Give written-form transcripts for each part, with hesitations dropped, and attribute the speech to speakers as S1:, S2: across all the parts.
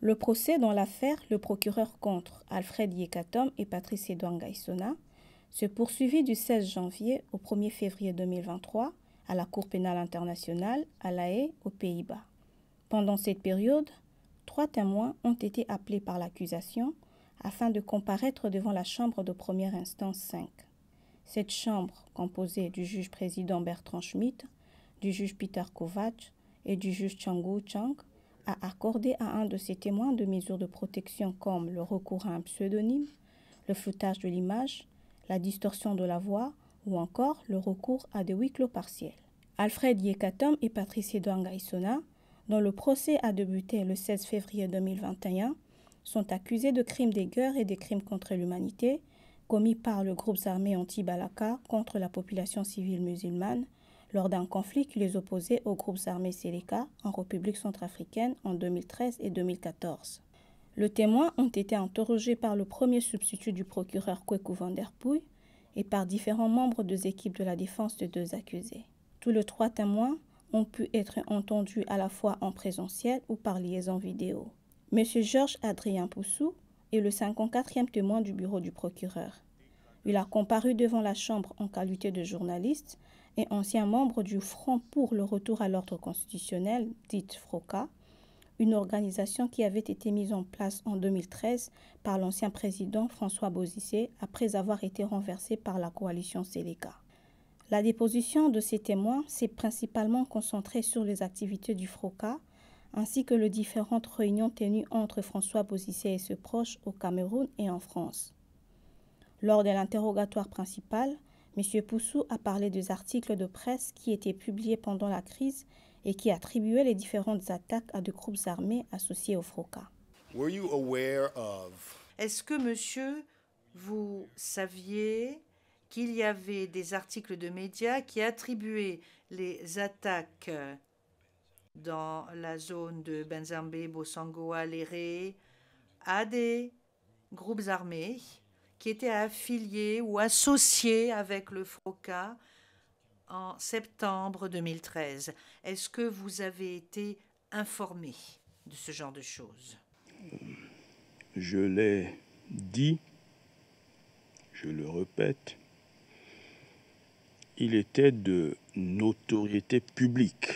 S1: Le procès dans l'affaire Le procureur contre Alfred Yekatom et Patrice Edouard Ngaïssona se poursuivit du 16 janvier au 1er février 2023 à la Cour pénale internationale à La Haye, aux Pays-Bas. Pendant cette période, 3 témoins ont été appelés par l'accusation afin de comparaître devant la chambre de première instance 5. Cette chambre, composée du juge-président Bertrand Schmitt, du juge Peter Kovacs et du juge Changu Chang, a accordé à un de ces témoins de mesures de protection comme le recours à un pseudonyme, le floutage de l'image, la distorsion de la voix ou encore le recours à des huis clos partiels. Alfred Yekatom et Patrice Edouard Ngaïssona, dont le procès a débuté le 16 février 2021, sont accusés de crimes de guerre et de crimes contre l'humanité commis par le groupe armé anti-Balaka contre la population civile musulmane lors d'un conflit qui les opposait aux groupes armés Seleka en République centrafricaine en 2013 et 2014. Les témoins ont été interrogés par le premier substitut du procureur Kweku Van Der Pouy et par différents membres des équipes de la défense des deux accusés. Tous les 3 témoins ont pu être entendus à la fois en présentiel ou par liaison vidéo. M. Georges Adrien Poussou est le 54e témoin du bureau du procureur. Il a comparu devant la Chambre en qualité de journaliste et ancien membre du Front pour le retour à l'ordre constitutionnel, dite FROCA, une organisation qui avait été mise en place en 2013 par l'ancien président François Bozizé après avoir été renversé par la coalition Seleka. La déposition de ces témoins s'est principalement concentrée sur les activités du FROCA ainsi que les différentes réunions tenues entre François Bozizé et ses proches au Cameroun et en France. Lors de l'interrogatoire principal, M. Poussou a parlé des articles de presse qui étaient publiés pendant la crise et qui attribuaient les différentes attaques à des groupes armés associés au FROCA.
S2: Est-ce que, monsieur, vous saviez qu'il y avait des articles de médias qui attribuaient les attaques dans la zone de Benzambé, Bossangoa, Léré à des groupes armés qui étaient affiliés ou associés avec le FROCA en septembre 2013. Est-ce que vous avez été informé de ce genre de choses?
S3: Je l'ai dit, je le répète, il était de notoriété publique.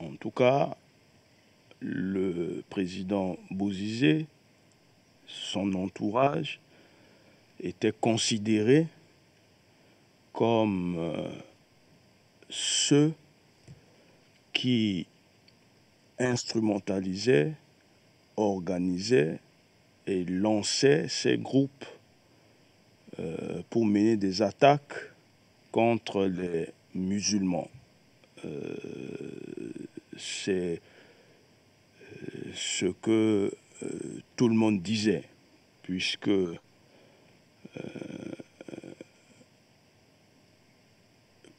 S3: En tout cas, le président Bozizé, son entourage, était considéré comme ceux qui instrumentalisaient, organisaient et lançaient ces groupes pour mener des attaques contre les musulmans. C'est ce que tout le monde disait, puisque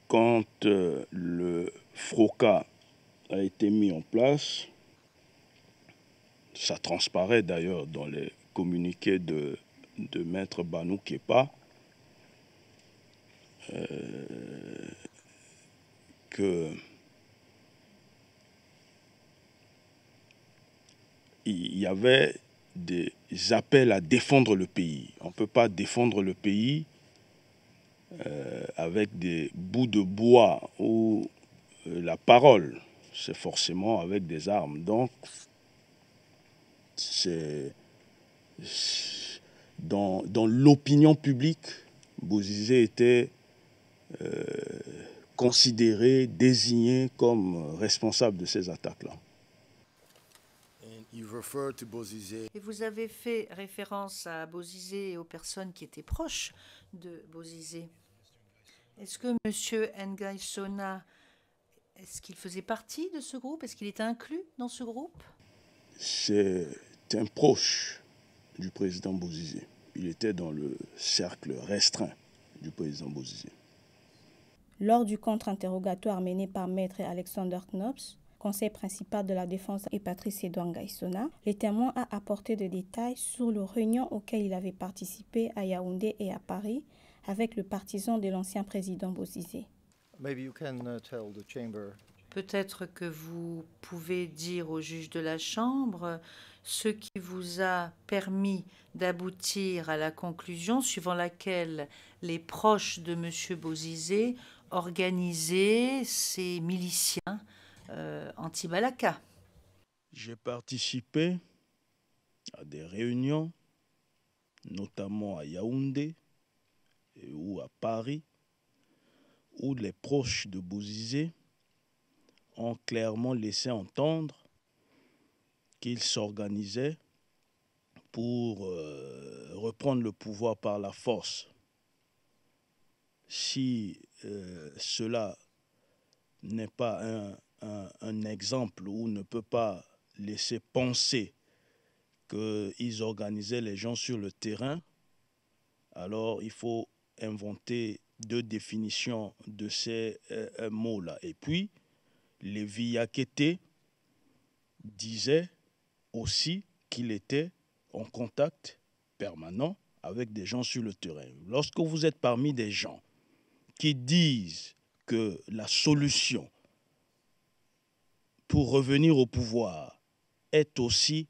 S3: quand le FROCA a été mis en place, ça transparaît d'ailleurs dans les communiqués de Maître Banou Kepa, que il y avait des appels à défendre le pays. On ne peut pas défendre le pays avec des bouts de bois ou la parole. C'est forcément avec des armes. Donc, c'est dans l'opinion publique, Bozizé était considéré, désigné comme responsable de ces attaques-là.
S2: Et vous avez fait référence à Bozizé et aux personnes qui étaient proches de Bozizé. Est-ce que M. Ngaïssona, est-ce qu'il faisait partie de ce groupe? Est-ce qu'il était inclus dans ce groupe?
S3: C'est un proche du président Bozizé. Il était dans le cercle restreint du président Bozizé.
S1: Lors du contre-interrogatoire mené par Maître Alexander Knops, conseil principal de la défense, et Patrice Edouard Ngaïssona, les témoins ont apporté des détails sur les réunions auxquelles il avait participé à Yaoundé et à Paris avec le partisan de l'ancien président Bozizé.
S2: Peut-être que vous pouvez dire au juge de la Chambre ce qui vous a permis d'aboutir à la conclusion suivant laquelle les proches de M. Bozizé organisaient ces miliciens anti-Balaka.
S3: J'ai participé à des réunions, notamment à Yaoundé ou à Paris, où les proches de Bozizé ont clairement laissé entendre qu'ils s'organisaient pour reprendre le pouvoir par la force. Si cela n'est pas un exemple ou ne peut pas laisser penser qu'ils organisaient les gens sur le terrain, alors il faut inventer deux définitions de ces mots-là. Et puis, Lévi Yakété disait aussi qu'il était en contact permanent avec des gens sur le terrain. Lorsque vous êtes parmi des gens qui disent que la solution pour revenir au pouvoir est aussi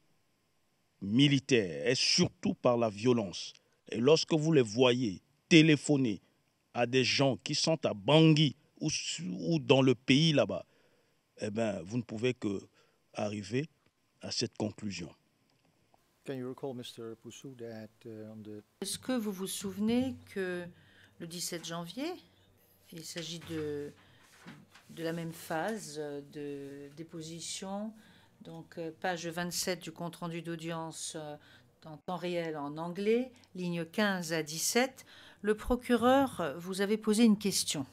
S3: militaire, et surtout par la violence, et lorsque vous les voyez téléphoner à des gens qui sont à Bangui ou dans le pays là-bas, eh bien, vous ne pouvez que arriver à cette conclusion.
S2: Est-ce que vous vous souvenez que le 17 janvier, il s'agit de la même phase de déposition, donc page 27 du compte-rendu d'audience en temps réel en anglais, ligne 15 à 17, le procureur vous avait posé une question.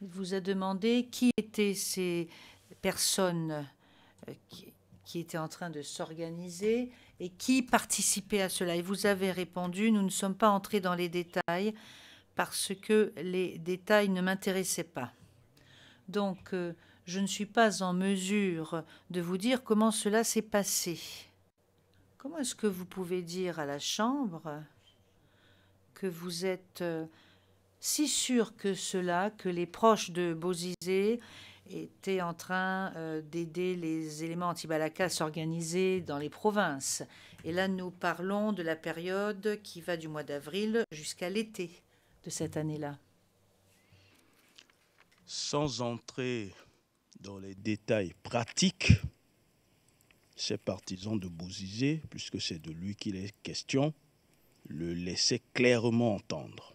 S2: Il vous a demandé qui étaient ces personnes qui étaient en train de s'organiser et qui participaient à cela. Et vous avez répondu, nous ne sommes pas entrés dans les détails parce que les détails ne m'intéressaient pas. Donc, je ne suis pas en mesure de vous dire comment cela s'est passé. Comment est-ce que vous pouvez dire à la Chambre que vous êtes si sûr que cela, que les proches de Bozizé étaient en train d'aider les éléments anti-Balaka à s'organiser dans les provinces? Et là, nous parlons de la période qui va du mois d'avril jusqu'à l'été de cette année-là.
S3: Sans entrer dans les détails pratiques, ces partisans de Bozizé, puisque c'est de lui qu'il est question, le laissaient clairement entendre.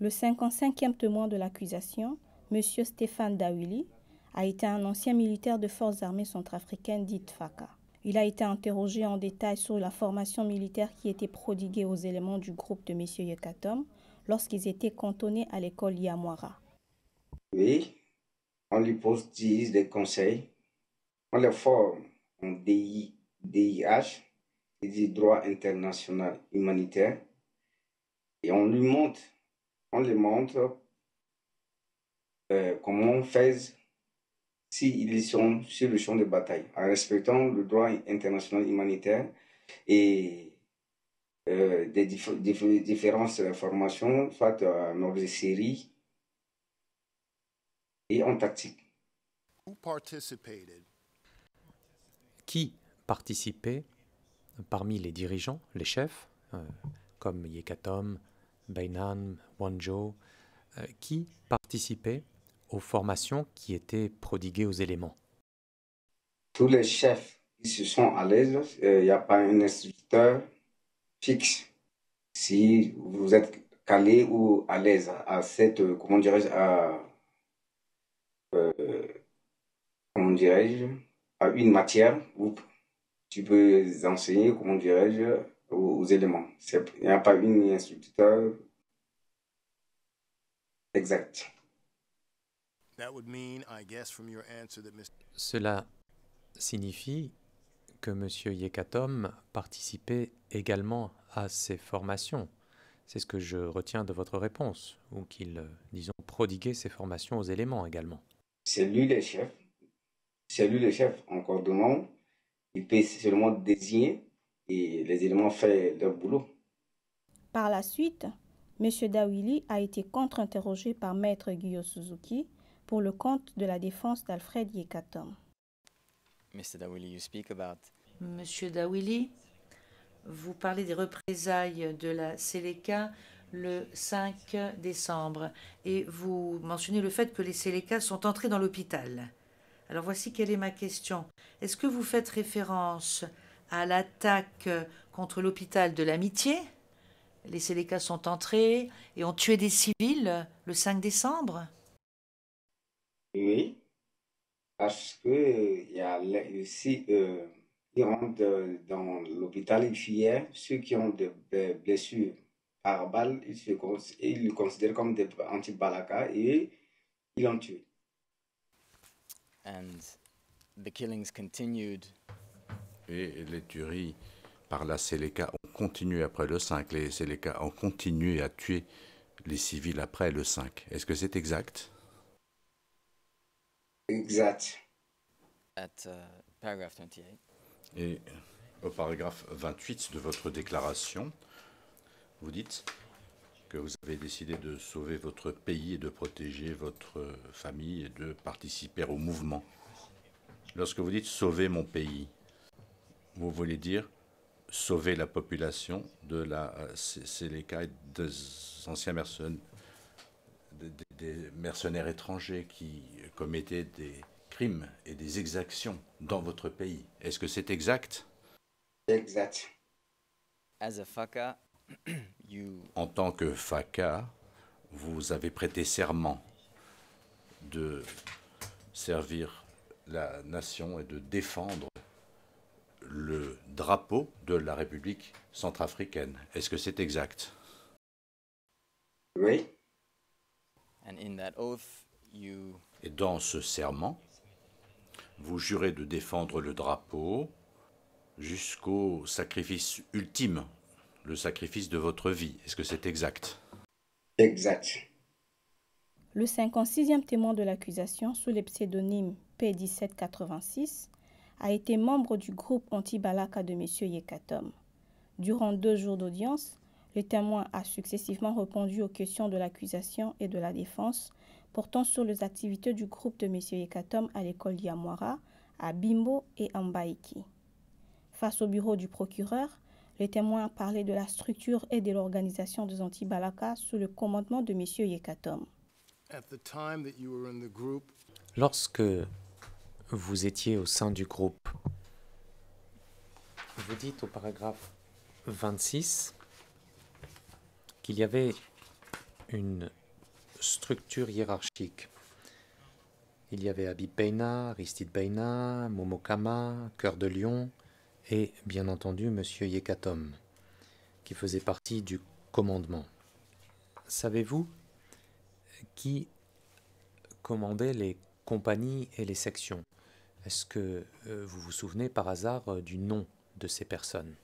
S1: Le 55e témoin de l'accusation, M. Stéphane Dawili, a été un ancien militaire de forces armées centrafricaines dites FACA. Il a été interrogé en détail sur la formation militaire qui était prodiguée aux éléments du groupe de M. Yekatom lorsqu'ils étaient cantonnés à l'école Yamwara.
S4: Oui, on lui pose des conseils, on les forme en DIH, c'est du droit international humanitaire, et on lui montre, comment on fait s'ils sont sur le champ de bataille, en respectant le droit international humanitaire et des différentes formations, soit en ordre de série et en tactique.
S5: Qui participait parmi les dirigeants, les chefs, comme Yekatom, Bainan, Wanjo, qui participait aux formations qui étaient prodiguées aux éléments?
S4: Tous les chefs qui se sont à l'aise, il n'y a pas un instructeur fixe. Si vous êtes calé ou à l'aise à cette, à une matière où tu peux enseigner, aux éléments. Il n'y a pas une instructeur exact.
S5: Cela signifie que M. Yekatom participait également à ces formations. C'est ce que je retiens de votre réponse, ou qu'il, disons, prodiguait ces formations aux éléments également.
S4: C'est lui le chef. C'est lui le chef. Encore de nom, il peut seulement désigner et les éléments font leur boulot.
S1: Par la suite, M. Dawili a été contre-interrogé par Maître Guyo Suzuki pour le compte de la défense d'Alfred Yekatom.
S6: Mr. Dawili, you speak about
S2: Monsieur Dawili, vous parlez des représailles de la Seleka le 5 décembre et vous mentionnez le fait que les Seleka sont entrés dans l'hôpital. Alors voici quelle est ma question. Est-ce que vous faites référence à l'attaque contre l'hôpital de l'Amitié? Les Seleka sont entrés et ont tué des civils le 5 décembre?
S4: Oui, parce que il y a ici, ils rentrent dans l'hôpital hier, ceux qui ont des blessures par balle, ils le considèrent comme des anti-balaka et ils l'ont tué.
S6: and the killings continued
S7: Et les tueries par la Seleka ont continué après le 5. Les Seleka ont continué à tuer les civils après le 5. Est-ce que c'est exact?
S4: Exact.
S6: at paragraph 28.
S7: Et au paragraphe 28 de votre déclaration, vous dites que vous avez décidé de sauver votre pays et de protéger votre famille et de participer au mouvement. Lorsque vous dites « sauver mon pays », vous voulez dire sauver la population de la Seleka et des anciens mercenaires, des mercenaires étrangers qui commettaient des crimes et des exactions dans votre pays. Est-ce que c'est exact?
S4: Exact.
S6: As a Faka, you
S7: En tant que Faka, vous avez prêté serment de servir la nation et de défendre le drapeau de la République centrafricaine. Est-ce que c'est exact?
S4: Oui,
S6: and in that oath you
S7: Et dans ce serment, vous jurez de défendre le drapeau jusqu'au sacrifice ultime, le sacrifice de votre vie. Est-ce que c'est exact?
S4: exact.
S1: Le 56e témoin de l'accusation, sous le pseudonyme P1786, a été membre du groupe anti-Balaka de M. Yekatom. Durant 2 jours d'audience, le témoin a successivement répondu aux questions de l'accusation et de la défense portant sur les activités du groupe de M. Yekatom à l'école Yamwara, à Bimbo et à Mbaïki. Face au bureau du procureur, le témoin a parlé de la structure et de l'organisation des anti-Balaka sous le commandement de M. Yekatom.
S8: At the time that you were in the group,
S5: Lorsque vous étiez au sein du groupe, vous dites au paragraphe 26 qu'il y avait une structure hiérarchique. Il y avait Habib Beina, Aristide Beina, Momo Kama, Cœur de Lion et bien entendu M. Yekatom, qui faisait partie du commandement. Savez-vous qui commandait les compagnies et les sections? Est-ce que vous vous souvenez par hasard du nom de ces personnes?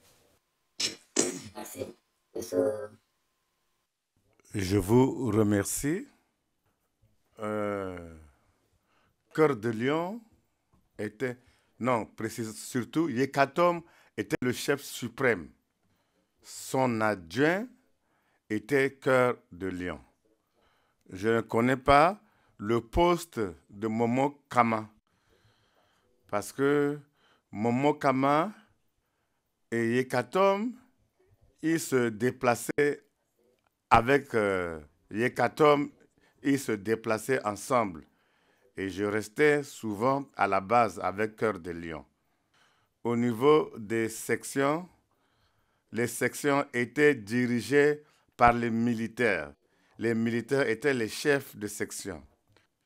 S8: je vous remercie. Cœur de Lion était, non, précise surtout, Yekatom était le chef suprême. Son adjoint était Cœur de Lion. Je ne connais pas le poste de Momo Kama parce que Momo Kama et Yekatom, ils se déplaçaient avec Yekatom, ils se déplaçaient ensemble. Et je restais souvent à la base avec Cœur de Lion. Au niveau des sections, les sections étaient dirigées par les militaires. Les militaires étaient les chefs de section.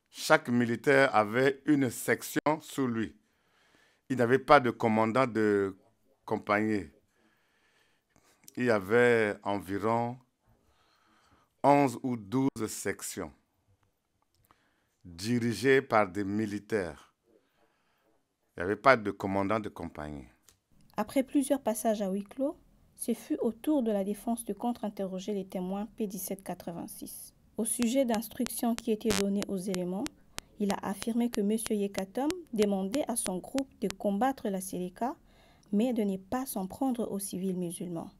S8: Chaque militaire avait une section sous lui. Il n'avait pas de commandant de compagnie. Il y avait environ 11 ou 12 sections dirigées par des militaires. Il n'y avait pas de commandant de compagnie.
S1: Après plusieurs passages à huis clos, ce fut au tour de la défense de contre-interroger les témoins P1786. Au sujet d'instructions qui étaient données aux éléments, il a affirmé que M. Yekatom demandait à son groupe de combattre la Seleka, mais de ne pas s'en prendre aux civils musulmans.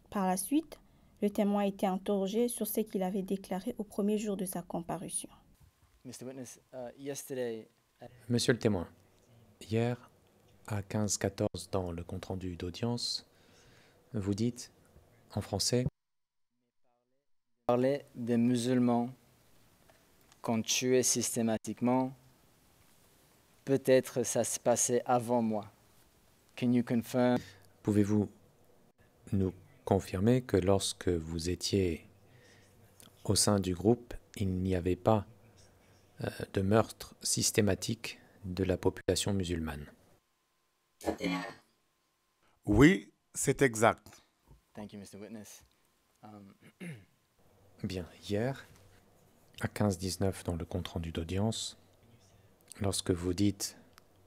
S1: Par la suite, Le témoin a été interrogé sur ce qu'il avait déclaré au premier jour de sa comparution.
S5: Monsieur le témoin, hier, à 15h14 dans le compte-rendu d'audience, vous dites, en français,
S9: parlait des musulmans qu'on tuait systématiquement. Peut-être ça se passait avant moi. Can you confirm?
S5: Pouvez-vous nous confirmer que lorsque vous étiez au sein du groupe, il n'y avait pas de meurtre systématique de la population musulmane?
S8: Oui, c'est exact.
S9: Thank you, Mr. Witness.
S5: Bien, hier, à 15h19 dans le compte-rendu d'audience, lorsque vous dites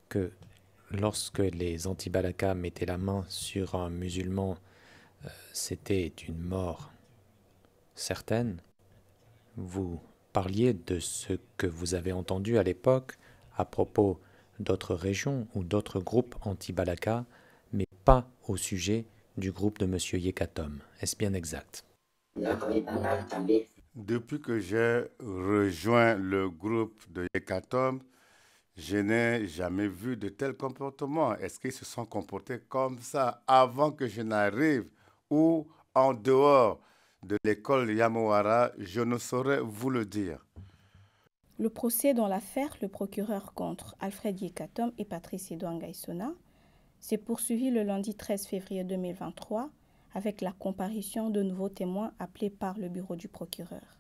S5: que lorsque les anti-Balaka mettaient la main sur un musulman, c'était une mort certaine, vous parliez de ce que vous avez entendu à l'époque à propos d'autres régions ou d'autres groupes anti-Balaka, mais pas au sujet du groupe de M. Yekatom. Est-ce bien exact?
S8: Depuis que j'ai rejoint le groupe de Yekatom, je n'ai jamais vu de tels comportements. Est-ce qu'ils se sont comportés comme ça avant que je n'arrive ou en dehors de l'école Yamouara? Je ne saurais vous le dire.
S1: Le procès dans l'affaire, le procureur contre Alfred Yekatom et Patrice Edouard Ngaïsona s'est poursuivi le lundi 13 février 2023 avec la comparution de nouveaux témoins appelés par le bureau du procureur.